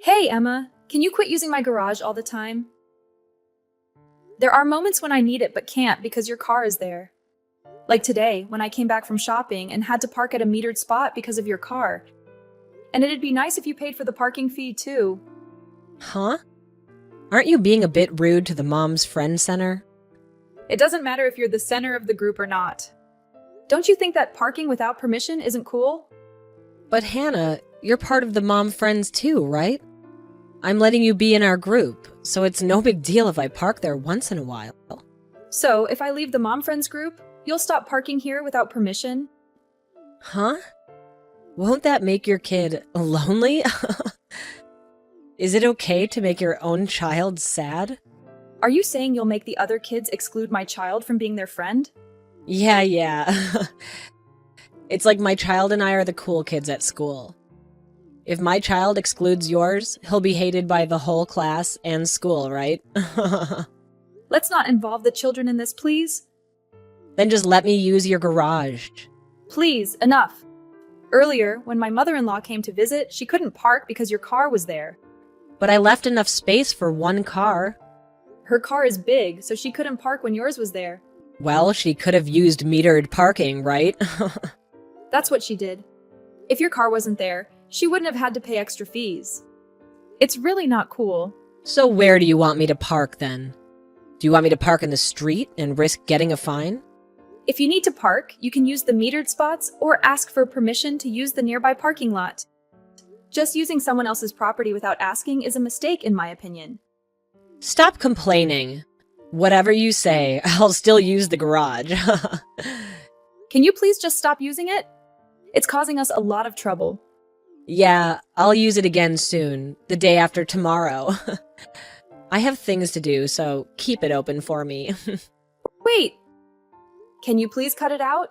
Hey, Emma, can you quit using my garage all the time? There are moments when I need it but can't because your car is there. Like today, when I came back from shopping and had to park at a metered spot because of your car. And it'd be nice if you paid for the parking fee too. Huh? Aren't you being a bit rude to the Mom's Friend Center? It doesn't matter if you're the center of the group or not. Don't you think that parking without permission isn't cool? But Hannah, you're part of the Mom Friends too, right? I'm letting you be in our group, so it's no big deal if I park there once in a while. So, if I leave the Mom Friends group, you'll stop parking here without permission? Huh? Won't that make your kid lonely? Is it okay to make your own child sad? Are you saying you'll make the other kids exclude my child from being their friend? Yeah. It's like my child and I are the cool kids at school. If my child excludes yours, he'll be hated by the whole class and school, right? Let's not involve the children in this, please. Then just let me use your garage. Please, enough. Earlier, when my mother-in-law came to visit, she couldn't park because your car was there. But I left enough space for one car. Her car is big, so she couldn't park when yours was there. Well, she could have used metered parking, right? That's what she did. If your car wasn't there, she wouldn't have had to pay extra fees. It's really not cool. So where do you want me to park then? Do you want me to park in the street and risk getting a fine? If you need to park, you can use the metered spots or ask for permission to use the nearby parking lot. Just using someone else's property without asking is a mistake, in my opinion. Stop complaining. Whatever you say, I'll still use the garage. Can you please just stop using it? It's causing us a lot of trouble. Yeah, I'll use it again soon, the day after tomorrow. I have things to do, so keep it open for me. Wait! Can you please cut it out?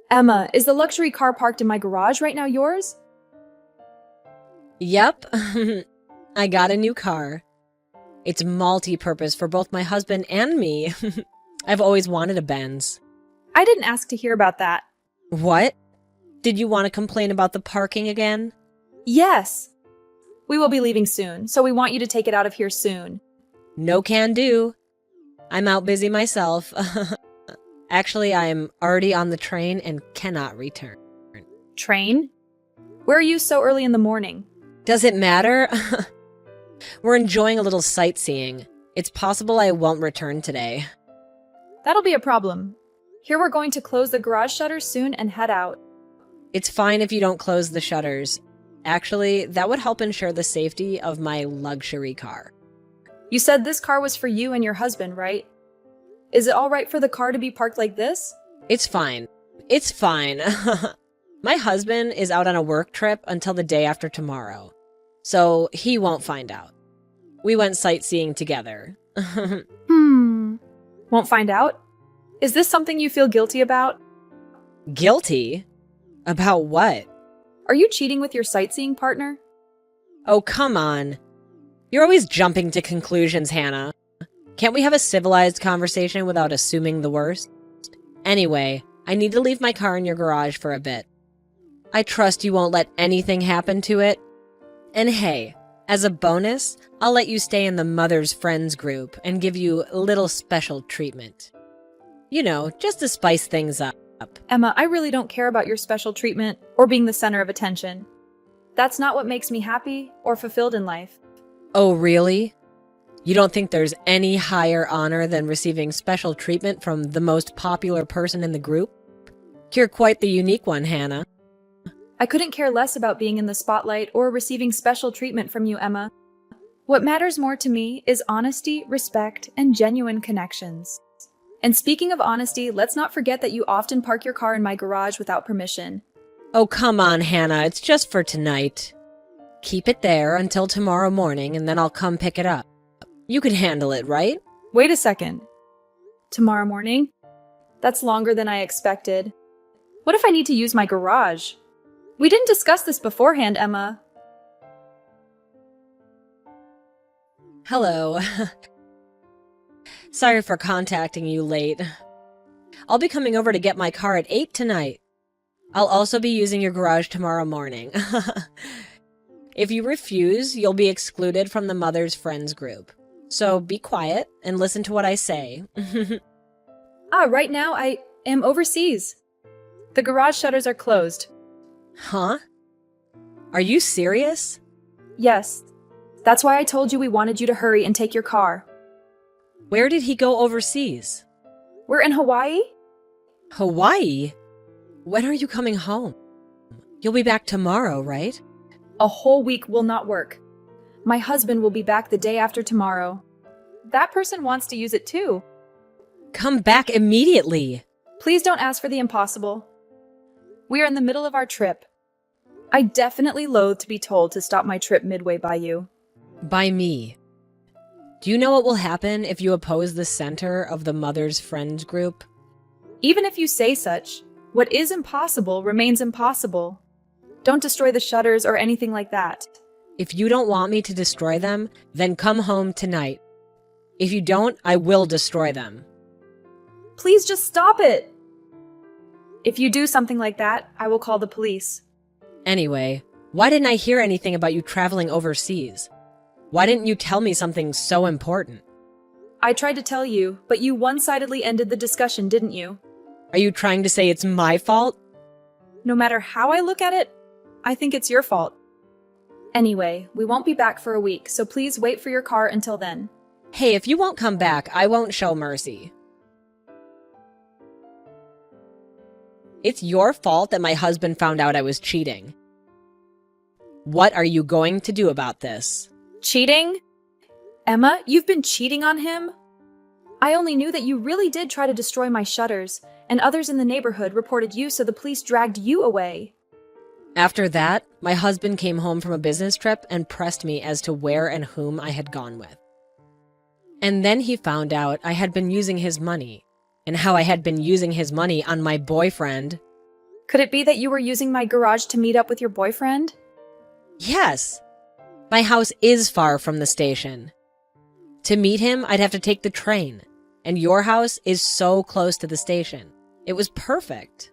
Emma, is the luxury car parked in my garage right now yours? Yep, I got a new car. It's multi-purpose for both my husband and me. I've always wanted a Benz. I didn't ask to hear about that. What? Did you want to complain about the parking again? Yes. We will be leaving soon, so we want you to take it out of here soon. No can do. I'm out busy myself. Actually, I'm already on the train and cannot return. Train? Where are you so early in the morning? Does it matter? We're enjoying a little sightseeing. It's possible I won't return today. That'll be a problem. Here we're going to close the garage shutters soon and head out. It's fine if you don't close the shutters. Actually, that would help ensure the safety of my luxury car. You said this car was for you and your husband, right? Is it all right for the car to be parked like this? It's fine. It's fine. My husband is out on a work trip until the day after tomorrow, so he won't find out. We went sightseeing together. Won't find out? Is this something you feel guilty about? Guilty? About what? Are you cheating with your sightseeing partner? Oh, come on. You're always jumping to conclusions, Hannah. Can't we have a civilized conversation without assuming the worst? Anyway, I need to leave my car in your garage for a bit. I trust you won't let anything happen to it. And hey, as a bonus, I'll let you stay in the Mother's Friends group and give you a little special treatment. You know, just to spice things up. Emma, I really don't care about your special treatment or being the center of attention. That's not what makes me happy or fulfilled in life. Oh, really? You don't think there's any higher honor than receiving special treatment from the most popular person in the group? You're quite the unique one, Hannah. I couldn't care less about being in the spotlight or receiving special treatment from you, Emma. What matters more to me is honesty, respect, and genuine connections. And speaking of honesty, let's not forget that you often park your car in my garage without permission. Oh, come on, Hannah. It's just for tonight. Keep it there until tomorrow morning, and then I'll come pick it up. You can handle it, right? Wait a second. Tomorrow morning? That's longer than I expected. What if I need to use my garage? We didn't discuss this beforehand, Emma. Hello. Sorry for contacting you late. I'll be coming over to get my car at 8 tonight. I'll also be using your garage tomorrow morning. If you refuse, you'll be excluded from the mother's friends group. So be quiet and listen to what I say. Right now I am overseas. The garage shutters are closed. Huh? Are you serious? Yes. That's why I told you we wanted you to hurry and take your car. Where did he go overseas? We're in Hawaii? Hawaii? When are you coming home? You'll be back tomorrow, right? A whole week will not work. My husband will be back the day after tomorrow. That person wants to use it too. Come back immediately. Please don't ask for the impossible. We are in the middle of our trip. I definitely loathe to be told to stop my trip midway by you. By me. Do you know what will happen if you oppose the center of the mother's friends group? Even if you say such, what is impossible remains impossible. Don't destroy the shutters or anything like that. If you don't want me to destroy them, then come home tonight. If you don't, I will destroy them. Please just stop it! If you do something like that, I will call the police. Anyway, why didn't I hear anything about you traveling overseas? Why didn't you tell me something so important? I tried to tell you, but you one-sidedly ended the discussion, didn't you? Are you trying to say it's my fault? No matter how I look at it, I think it's your fault. Anyway, we won't be back for a week, so please wait for your car until then. Hey, if you won't come back, I won't show mercy. It's your fault that my husband found out I was cheating. What are you going to do about this? Cheating? Emma, you've been cheating on him? I only knew that you really did try to destroy my shutters, and others in the neighborhood reported you, so the police dragged you away. After that, my husband came home from a business trip and pressed me as to where and whom I had gone with. And then he found out I had been using his money, and how I had been using his money on my boyfriend. Could it be that you were using my garage to meet up with your boyfriend? Yes. My house is far from the station. To meet him, I'd have to take the train, and your house is so close to the station. It was perfect.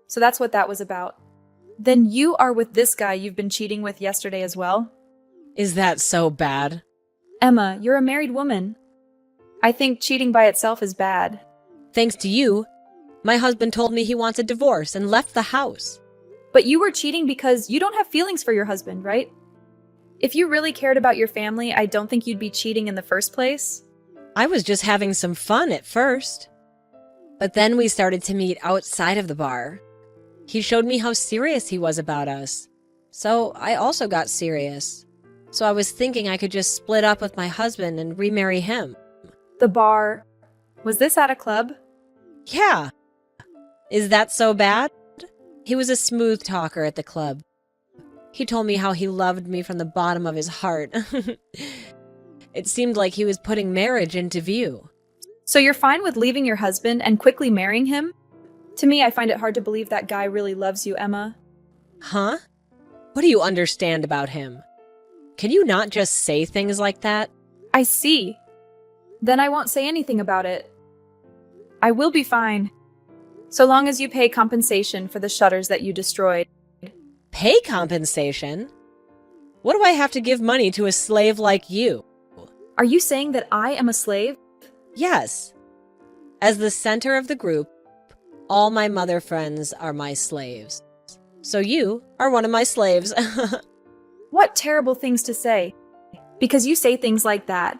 So that's what that was about. Then you are with this guy you've been cheating with yesterday as well? Is that so bad? Emma, you're a married woman. I think cheating by itself is bad. Thanks to you, my husband told me he wants a divorce and left the house. But you were cheating because you don't have feelings for your husband, right? If you really cared about your family, I don't think you'd be cheating in the first place. I was just having some fun at first. But then we started to meet outside of the bar. He showed me how serious he was about us. So I also got serious. So I was thinking I could just split up with my husband and remarry him. The bar. Was this at a club? Yeah. Is that so bad? He was a smooth talker at the club. He told me how he loved me from the bottom of his heart. It seemed like he was putting marriage into view. So you're fine with leaving your husband and quickly marrying him? To me, I find it hard to believe that guy really loves you, Emma. Huh? What do you understand about him? Can you not just say things like that? I see. Then I won't say anything about it. I will be fine. So long as you pay compensation for the shutters that you destroyed. Pay compensation? What do I have to give money to a slave like you? Are you saying that I am a slave? Yes. As the center of the group, all my mother friends are my slaves. So you are one of my slaves. What terrible things to say. Because you say things like that.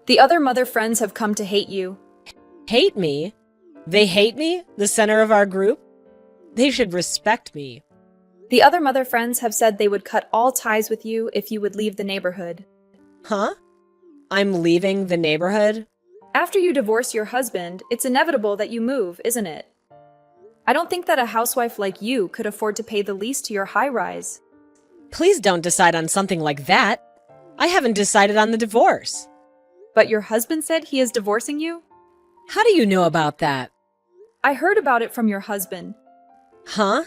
The other mother friends have come to hate you. Hate me? They hate me, the center of our group? They should respect me. The other mother friends have said they would cut all ties with you if you would leave the neighborhood. Huh? I'm leaving the neighborhood? After you divorce your husband, it's inevitable that you move, isn't it? I don't think that a housewife like you could afford to pay the lease to your high-rise. Please don't decide on something like that. I haven't decided on the divorce. But your husband said he is divorcing you? How do you know about that? I heard about it from your husband. Huh?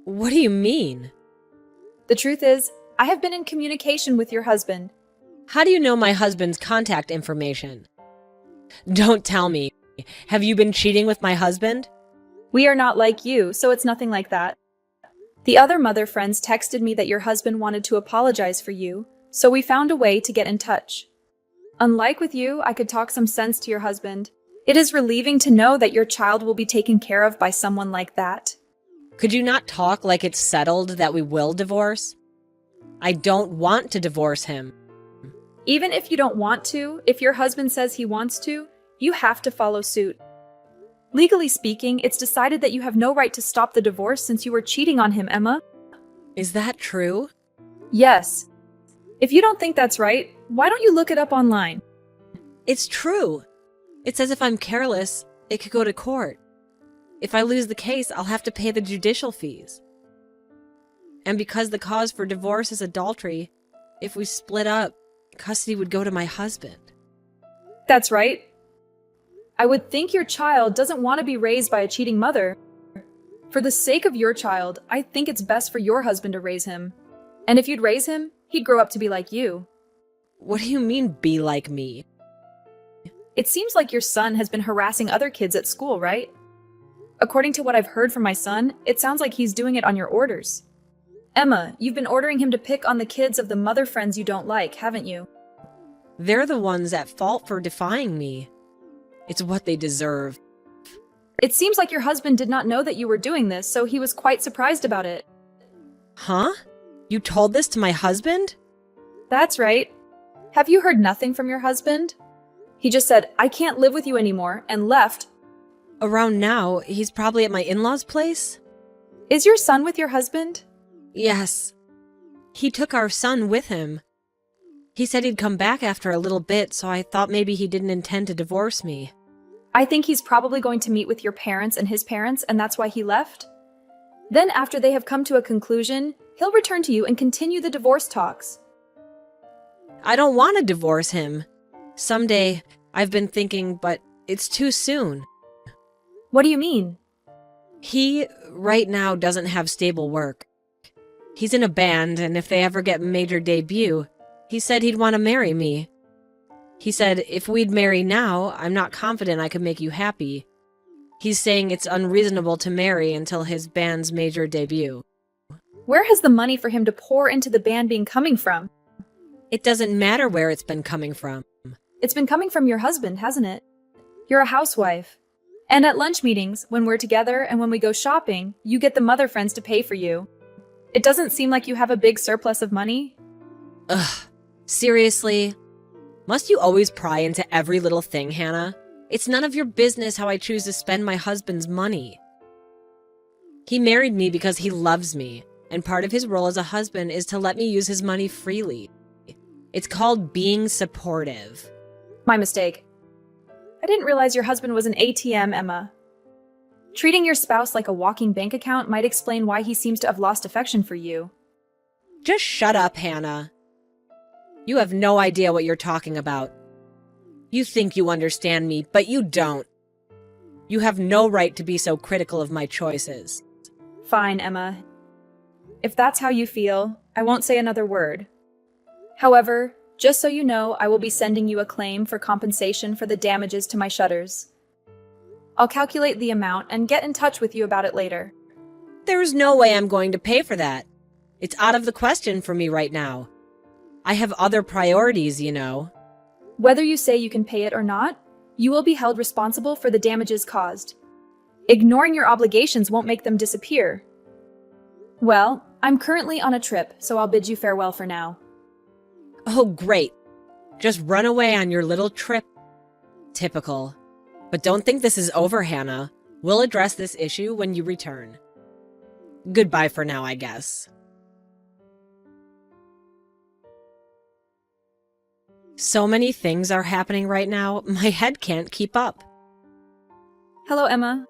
What do you mean? The truth is, I have been in communication with your husband. How do you know my husband's contact information? Don't tell me. Have you been cheating with my husband? We are not like you, so it's nothing like that. The other mother friends texted me that your husband wanted to apologize for you, so we found a way to get in touch. Unlike with you, I could talk some sense to your husband. It is relieving to know that your child will be taken care of by someone like that. Could you not talk like it's settled that we will divorce? I don't want to divorce him. Even if you don't want to, if your husband says he wants to, you have to follow suit. Legally speaking, it's decided that you have no right to stop the divorce since you were cheating on him, Emma. Is that true? Yes. If you don't think that's right, why don't you look it up online? It's true. It says if I'm careless, it could go to court. If I lose the case, I'll have to pay the judicial fees. And because the cause for divorce is adultery, if we split up, custody would go to my husband. That's right. I would think your child doesn't want to be raised by a cheating mother. For the sake of your child, I think it's best for your husband to raise him. And if you'd raise him, he'd grow up to be like you. What do you mean, be like me? It seems like your son has been harassing other kids at school, right? According to what I've heard from my son, it sounds like he's doing it on your orders. Emma, you've been ordering him to pick on the kids of the mother friends you don't like, haven't you? They're the ones at fault for defying me. It's what they deserve. It seems like your husband did not know that you were doing this, so he was quite surprised about it. Huh? You told this to my husband? That's right. Have you heard nothing from your husband? He just said, I can't live with you anymore, and left. Around now, he's probably at my in-laws' place? Is your son with your husband? Yes. He took our son with him. He said he'd come back after a little bit, so I thought maybe he didn't intend to divorce me. I think he's probably going to meet with your parents and his parents, and that's why he left. Then after they have come to a conclusion, he'll return to you and continue the divorce talks. I don't want to divorce him. Someday, I've been thinking, but it's too soon. What do you mean? He, right now, doesn't have stable work. He's in a band, and if they ever get major debut, he said he'd want to marry me. He said, if we'd marry now, I'm not confident I could make you happy. He's saying it's unreasonable to marry until his band's major debut. Where has the money for him to pour into the band been coming from? It doesn't matter where it's been coming from. It's been coming from your husband, hasn't it? You're a housewife. And at lunch meetings, when we're together and when we go shopping, you get the mother friends to pay for you. It doesn't seem like you have a big surplus of money. Ugh, seriously? Must you always pry into every little thing, Hannah? It's none of your business how I choose to spend my husband's money. He married me because he loves me, and part of his role as a husband is to let me use his money freely. It's called being supportive. My mistake. I didn't realize your husband was an ATM, Emma. Treating your spouse like a walking bank account might explain why he seems to have lost affection for you. Just shut up, Hannah. You have no idea what you're talking about. You think you understand me, but you don't. You have no right to be so critical of my choices. Fine, Emma. If that's how you feel, I won't say another word. However, just so you know, I will be sending you a claim for compensation for the damages to my shutters. I'll calculate the amount and get in touch with you about it later. There's no way I'm going to pay for that. It's out of the question for me right now. I have other priorities, you know. Whether you say you can pay it or not, you will be held responsible for the damages caused. Ignoring your obligations won't make them disappear. Well, I'm currently on a trip, so I'll bid you farewell for now. Oh, great. Just run away on your little trip. Typical. But don't think this is over, Hannah. We'll address this issue when you return. Goodbye for now, I guess. So many things are happening right now, my head can't keep up. Hello, Emma.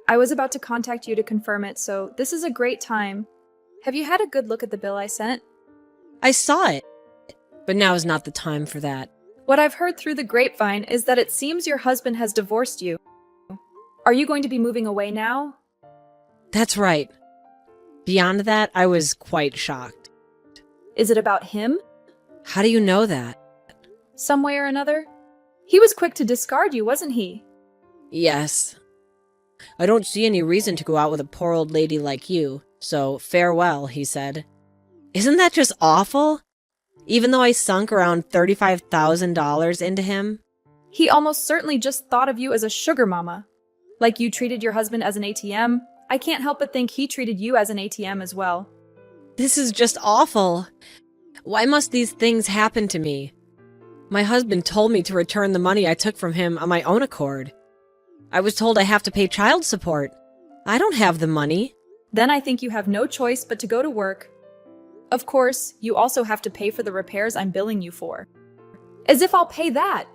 I was about to contact you to confirm it, so this is a great time. Have you had a good look at the bill I sent? I saw it, but now is not the time for that. What I've heard through the grapevine is that it seems your husband has divorced you. Are you going to be moving away now? That's right. Beyond that, I was quite shocked. Is it about him? How do you know that? Some way or another? He was quick to discard you, wasn't he? Yes. I don't see any reason to go out with a poor old lady like you, so farewell, he said. Isn't that just awful? Even though I sunk around $35,000 into him? He almost certainly just thought of you as a sugar mama. Like you treated your husband as an ATM, I can't help but think he treated you as an ATM as well. This is just awful. Why must these things happen to me? My husband told me to return the money I took from him on my own accord. I was told I have to pay child support. I don't have the money. Then I think you have no choice but to go to work. Of course, you also have to pay for the repairs I'm billing you for. As if I'll pay that!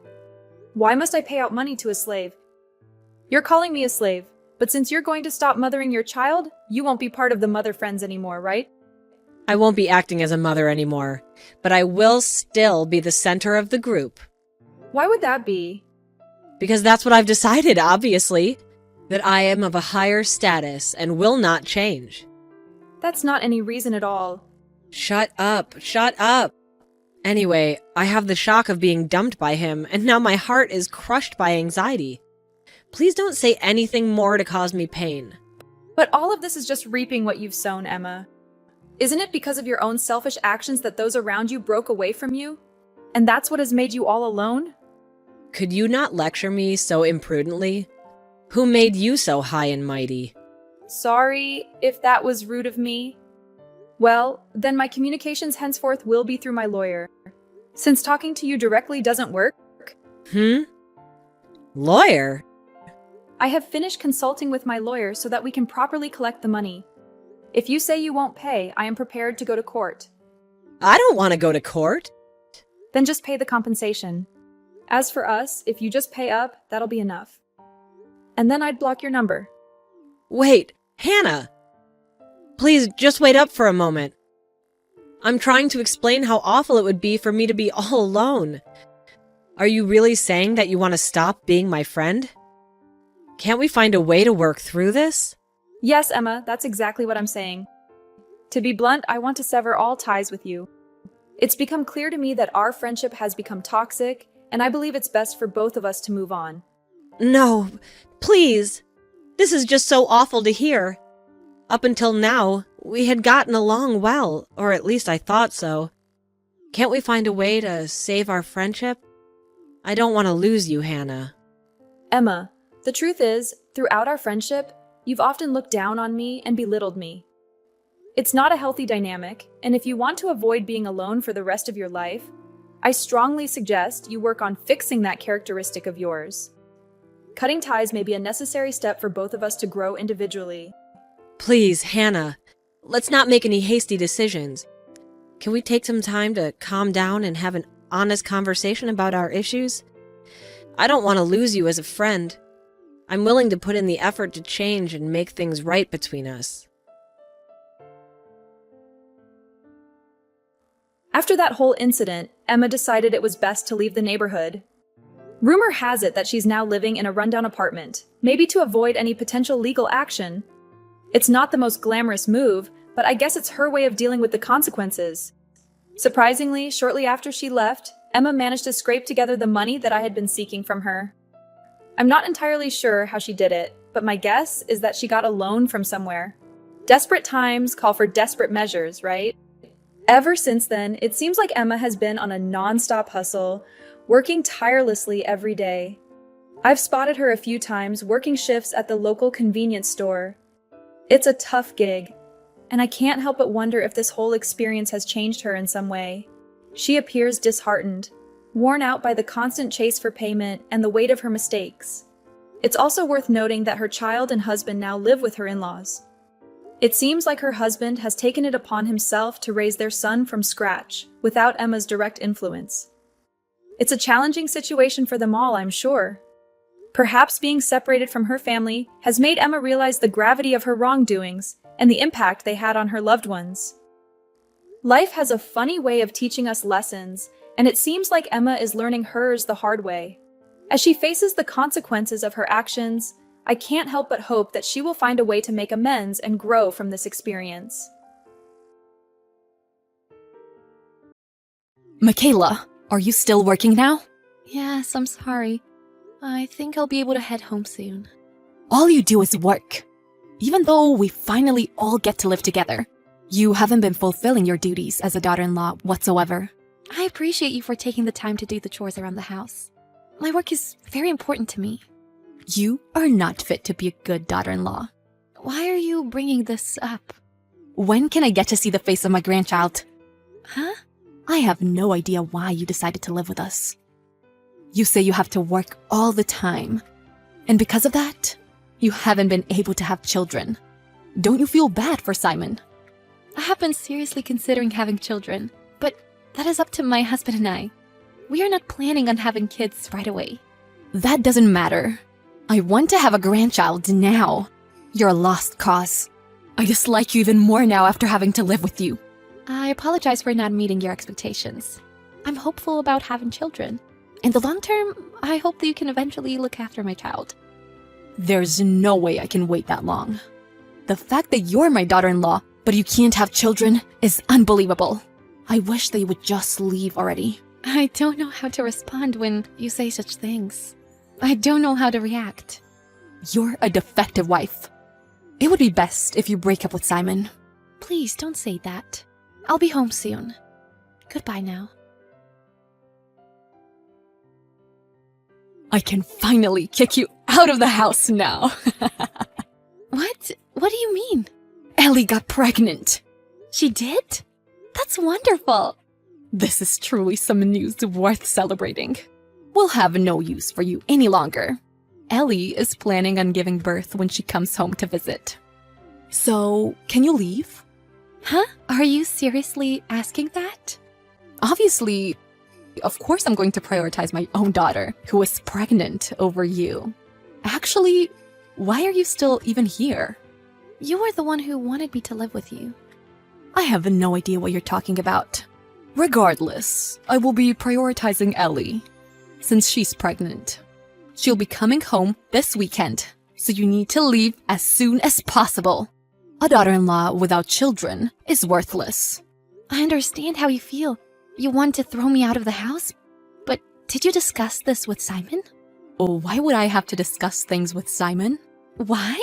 Why must I pay out money to a slave? You're calling me a slave, but since you're going to stop mothering your child, you won't be part of the mother friends anymore, right? I won't be acting as a mother anymore, but I will still be the center of the group. Why would that be? Because that's what I've decided, obviously. That I am of a higher status and will not change. That's not any reason at all. Shut up, shut up. Anyway, I have the shock of being dumped by him, and now my heart is crushed by anxiety. Please don't say anything more to cause me pain. But all of this is just reaping what you've sown, Emma. Isn't it because of your own selfish actions that those around you broke away from you? And that's what has made you all alone? Could you not lecture me so imprudently? Who made you so high and mighty? Sorry if that was rude of me. Well, then my communications henceforth will be through my lawyer. Since talking to you directly doesn't work, Lawyer? I have finished consulting with my lawyer so that we can properly collect the money. If you say you won't pay, I am prepared to go to court. I don't want to go to court. Then just pay the compensation. As for us, if you just pay up, that'll be enough. And then I'd block your number. Wait, Hannah! Please, just wait up for a moment. I'm trying to explain how awful it would be for me to be all alone. Are you really saying that you want to stop being my friend? Can't we find a way to work through this? Yes, Emma, that's exactly what I'm saying. To be blunt, I want to sever all ties with you. It's become clear to me that our friendship has become toxic, and I believe it's best for both of us to move on. No, please. This is just so awful to hear. Up until now, we had gotten along well, or at least I thought so. Can't we find a way to save our friendship? I don't want to lose you, Hannah. Emma, the truth is, throughout our friendship, you've often looked down on me and belittled me. It's not a healthy dynamic, and if you want to avoid being alone for the rest of your life, I strongly suggest you work on fixing that characteristic of yours. Cutting ties may be a necessary step for both of us to grow individually. Please, Hannah, let's not make any hasty decisions. Can we take some time to calm down and have an honest conversation about our issues? I don't want to lose you as a friend. I'm willing to put in the effort to change and make things right between us. After that whole incident, Emma decided it was best to leave the neighborhood. Rumor has it that she's now living in a rundown apartment, maybe to avoid any potential legal action. It's not the most glamorous move, but I guess it's her way of dealing with the consequences. Surprisingly, shortly after she left, Emma managed to scrape together the money that I had been seeking from her. I'm not entirely sure how she did it, but my guess is that she got a loan from somewhere. Desperate times call for desperate measures, right? Ever since then, it seems like Emma has been on a non-stop hustle, working tirelessly every day. I've spotted her a few times working shifts at the local convenience store. It's a tough gig, and I can't help but wonder if this whole experience has changed her in some way. She appears disheartened, worn out by the constant chase for payment and the weight of her mistakes. It's also worth noting that her child and husband now live with her in-laws. It seems like her husband has taken it upon himself to raise their son from scratch, without Emma's direct influence. It's a challenging situation for them all, I'm sure. Perhaps being separated from her family has made Emma realize the gravity of her wrongdoings and the impact they had on her loved ones. Life has a funny way of teaching us lessons, and it seems like Emma is learning hers the hard way. As she faces the consequences of her actions, I can't help but hope that she will find a way to make amends and grow from this experience. Michaela, are you still working now? Yes, I'm sorry. I think I'll be able to head home soon. All you do is work. Even though we finally all get to live together, you haven't been fulfilling your duties as a daughter-in-law whatsoever. I appreciate you for taking the time to do the chores around the house. My work is very important to me. You are not fit to be a good daughter-in-law. Why are you bringing this up? When can I get to see the face of my grandchild? Huh? I have no idea why you decided to live with us. You say you have to work all the time, and because of that, you haven't been able to have children. Don't you feel bad for Simon? I have been seriously considering having children, but that is up to my husband and I. We are not planning on having kids right away. That doesn't matter. I want to have a grandchild now. You're a lost cause. I dislike you even more now after having to live with you. I apologize for not meeting your expectations. I'm hopeful about having children. In the long term, I hope that you can eventually look after my child. There's no way I can wait that long. The fact that you're my daughter-in-law, but you can't have children, is unbelievable. I wish they would just leave already. I don't know how to respond when you say such things. I don't know how to react. You're a defective wife. It would be best if you break up with Simon. Please don't say that. I'll be home soon. Goodbye now. I can finally kick you out of the house now. What? What do you mean? Ellie got pregnant. She did? That's wonderful. This is truly some news worth celebrating. We'll have no use for you any longer. Ellie is planning on giving birth when she comes home to visit. So, can you leave? Huh? Are you seriously asking that? Obviously, of course I'm going to prioritize my own daughter, who is pregnant, over you. Actually, why are you still even here? You were the one who wanted me to live with you. I have no idea what you're talking about. Regardless, I will be prioritizing Ellie, since she's pregnant. She'll be coming home this weekend, so you need to leave as soon as possible. A daughter-in-law without children is worthless. I understand how you feel. You want to throw me out of the house? But did you discuss this with Simon? Oh, why would I have to discuss things with Simon? Why?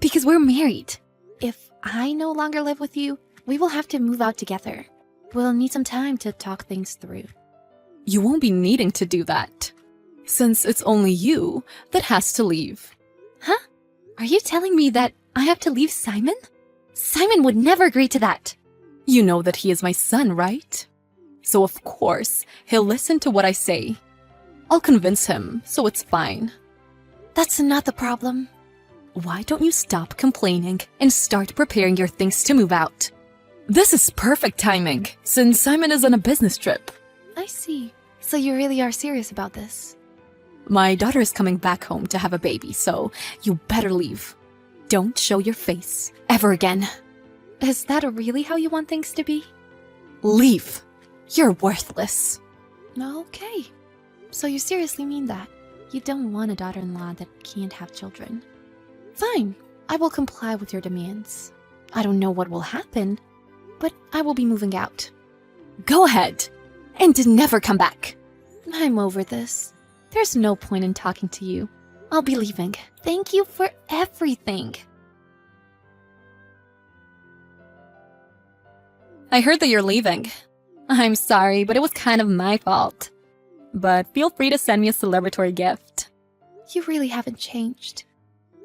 Because we're married. If I no longer live with you, we will have to move out together. We'll need some time to talk things through. You won't be needing to do that, since it's only you that has to leave. Huh? Are you telling me that I have to leave Simon? Simon would never agree to that. You know that he is my son, right? So of course, he'll listen to what I say. I'll convince him, so it's fine. That's not the problem. Why don't you stop complaining and start preparing your things to move out? This is perfect timing, since Simon is on a business trip. I see. So you really are serious about this? My daughter is coming back home to have a baby, so you better leave. Don't show your face ever again. Is that really how you want things to be? Leave. You're worthless. Okay. So you seriously mean that? You don't want a daughter-in-law that can't have children? Fine. I will comply with your demands. I don't know what will happen, but I will be moving out. Go ahead, and never come back. I'm over this. There's no point in talking to you. I'll be leaving. Thank you for everything. I heard that you're leaving. I'm sorry, but it was kind of my fault. But feel free to send me a celebratory gift. You really haven't changed.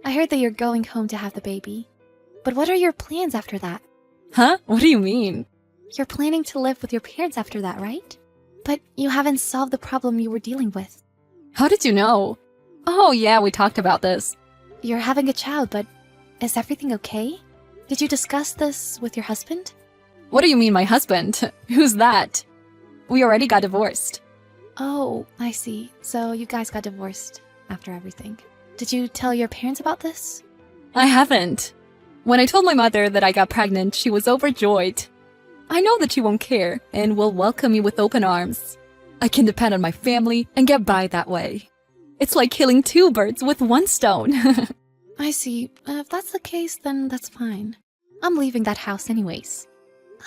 I heard that you're going home to have the baby. But what are your plans after that? Huh? What do you mean? You're planning to live with your parents after that, right? But you haven't solved the problem you were dealing with. How did you know? Oh yeah, we talked about this. You're having a child, but is everything okay? Did you discuss this with your husband? What do you mean, my husband? Who's that? We already got divorced. Oh, I see. So you guys got divorced after everything. Did you tell your parents about this? I haven't. When I told my mother that I got pregnant, she was overjoyed. I know that she won't care and will welcome me with open arms. I can depend on my family and get by that way. It's like killing two birds with one stone. I see. If that's the case, then that's fine. I'm leaving that house anyways.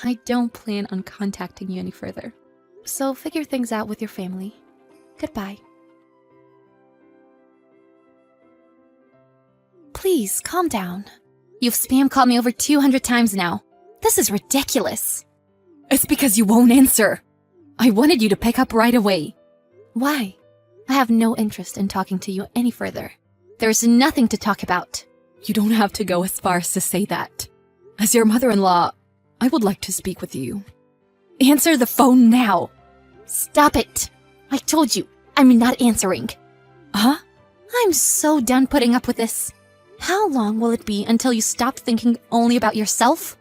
I don't plan on contacting you any further. So figure things out with your family. Goodbye. Please, calm down. You've spam called me over 200 times now. This is ridiculous. It's because you won't answer. I wanted you to pick up right away. Why? I have no interest in talking to you any further. There's nothing to talk about. You don't have to go as far as to say that. As your mother-in-law, I would like to speak with you. Answer the phone now. Stop it. I told you, I'm not answering. Huh? I'm so done putting up with this. How long will it be until you stop thinking only about yourself?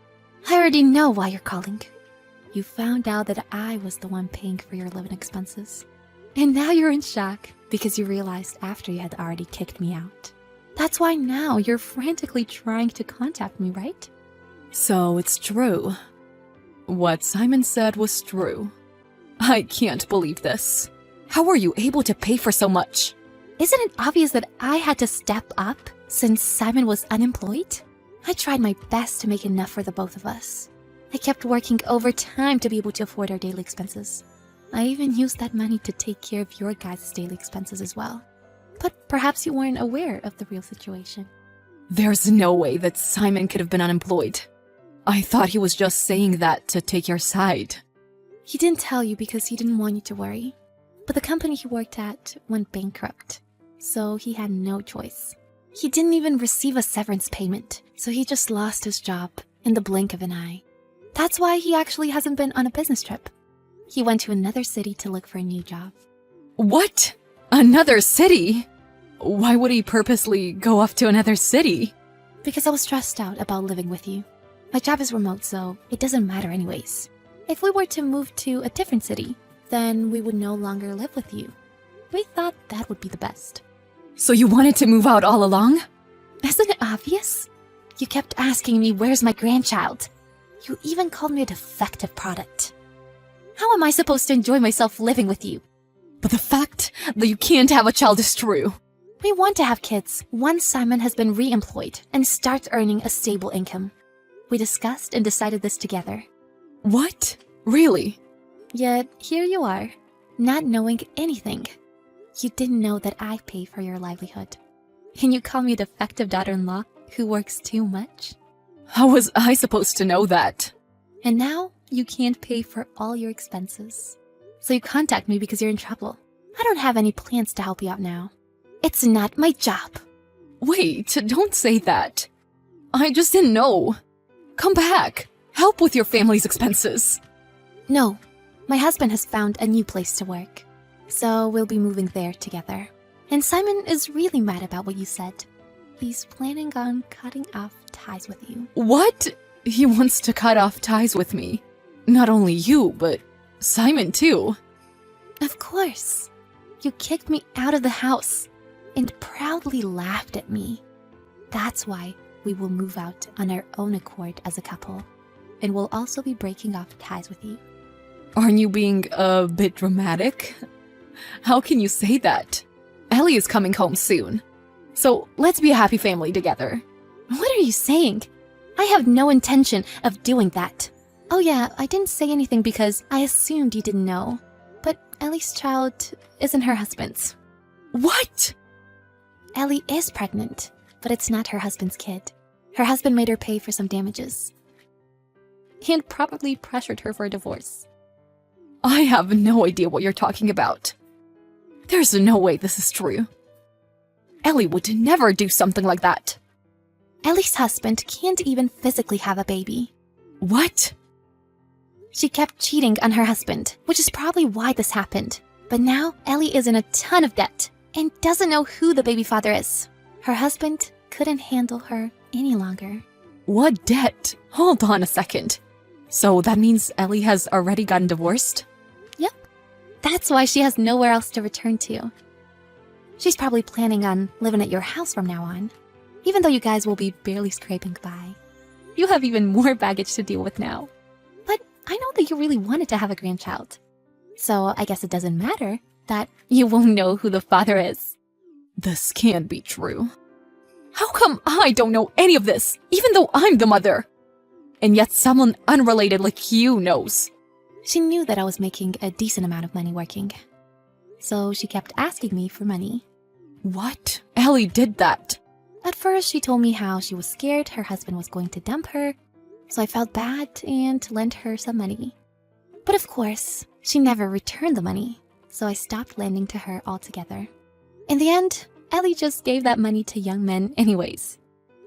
I already know why you're calling. You found out that I was the one paying for your living expenses. And now you're in shock because you realized after you had already kicked me out. That's why now you're frantically trying to contact me, right? So it's true. What Simon said was true. I can't believe this. How were you able to pay for so much? Isn't it obvious that I had to step up since Simon was unemployed? I tried my best to make enough for the both of us. I kept working overtime to be able to afford our daily expenses. I even used that money to take care of your guys' daily expenses as well. But perhaps you weren't aware of the real situation. There's no way that Simon could have been unemployed. I thought he was just saying that to take your side. He didn't tell you because he didn't want you to worry. But the company he worked at went bankrupt, so he had no choice. He didn't even receive a severance payment, so he just lost his job in the blink of an eye. That's why he actually hasn't been on a business trip. He went to another city to look for a new job. What? Another city? Why would he purposely go off to another city? Because I was stressed out about living with you. My job is remote, so it doesn't matter anyways. If we were to move to a different city, then we would no longer live with you. We thought that would be the best. So you wanted to move out all along? Isn't it obvious? You kept asking me where's my grandchild. You even called me a defective product. How am I supposed to enjoy myself living with you? But the fact that you can't have a child is true. We want to have kids once Simon has been re-employed and starts earning a stable income. We discussed and decided this together. What? Really? Yet here you are, not knowing anything. You didn't know that I pay for your livelihood. And you call me a defective daughter-in-law who works too much? How was I supposed to know that? And now you can't pay for all your expenses. So you contact me because you're in trouble. I don't have any plans to help you out now. It's not my job. Wait, don't say that. I just didn't know. Come back. Help with your family's expenses. No, my husband has found a new place to work. So we'll be moving there together. And Simon is really mad about what you said. He's planning on cutting off ties with you. What? He wants to cut off ties with me. Not only you, but Simon too. Of course. You kicked me out of the house and proudly laughed at me. That's why we will move out on our own accord as a couple. And we'll also be breaking off ties with you. Aren't you being a bit dramatic? How can you say that? Ellie is coming home soon. So let's be a happy family together. What are you saying? I have no intention of doing that. Oh yeah, I didn't say anything because I assumed you didn't know. But Ellie's child isn't her husband's. What? Ellie is pregnant, but it's not her husband's kid. Her husband made her pay for some damages. And probably pressured her for a divorce. I have no idea what you're talking about. There's no way this is true. Ellie would never do something like that. Ellie's husband can't even physically have a baby. What? She kept cheating on her husband, which is probably why this happened. But now Ellie is in a ton of debt and doesn't know who the baby father is. Her husband couldn't handle her any longer. What debt? Hold on a second. So that means Ellie has already gotten divorced? Yep. That's why she has nowhere else to return to. She's probably planning on living at your house from now on, even though you guys will be barely scraping by. You have even more baggage to deal with now. But I know that you really wanted to have a grandchild. So I guess it doesn't matter that you won't know who the father is. This can't be true. How come I don't know any of this, even though I'm the mother? And yet someone unrelated like you knows. She knew that I was making a decent amount of money working. So she kept asking me for money. What? Ellie did that. At first, she told me how she was scared her husband was going to dump her, so I felt bad and lent her some money. But of course, she never returned the money, so I stopped lending to her altogether. In the end, Ellie just gave that money to young men anyways.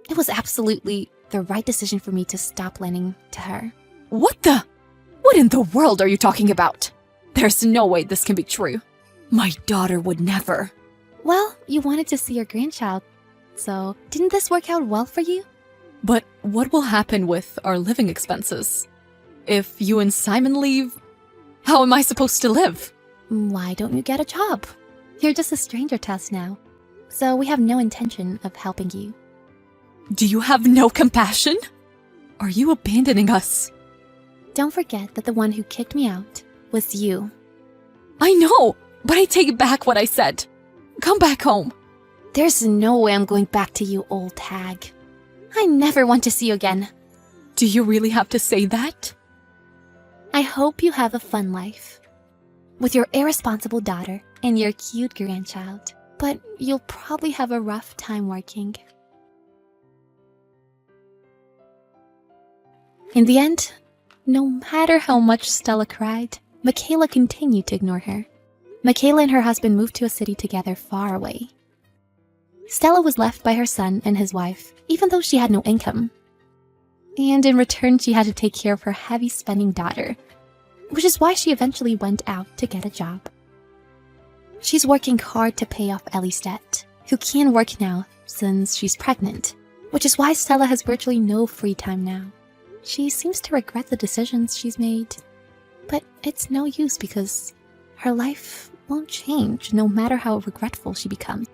It was absolutely the right decision for me to stop lending to her. What the? What in the world are you talking about? There's no way this can be true. My daughter would never. Well, you wanted to see your grandchild, so didn't this work out well for you? But what will happen with our living expenses? If you and Simon leave, how am I supposed to live? Why don't you get a job? You're just a stranger to us now, so we have no intention of helping you. Do you have no compassion? Are you abandoning us? Don't forget that the one who kicked me out was you. I know, but I take back what I said. Come back home. There's no way I'm going back to you, old hag. I never want to see you again. Do you really have to say that? I hope you have a fun life with your irresponsible daughter and your cute grandchild, but you'll probably have a rough time working. In the end, no matter how much Stella cried, Michaela continued to ignore her. Michaela and her husband moved to a city together far away. Stella was left by her son and his wife, even though she had no income. And in return, she had to take care of her heavy-spending daughter, which is why she eventually went out to get a job. She's working hard to pay off Ellie's debt, who can't work now since she's pregnant, which is why Stella has virtually no free time now. She seems to regret the decisions she's made, but it's no use because her life won't change no matter how regretful she becomes.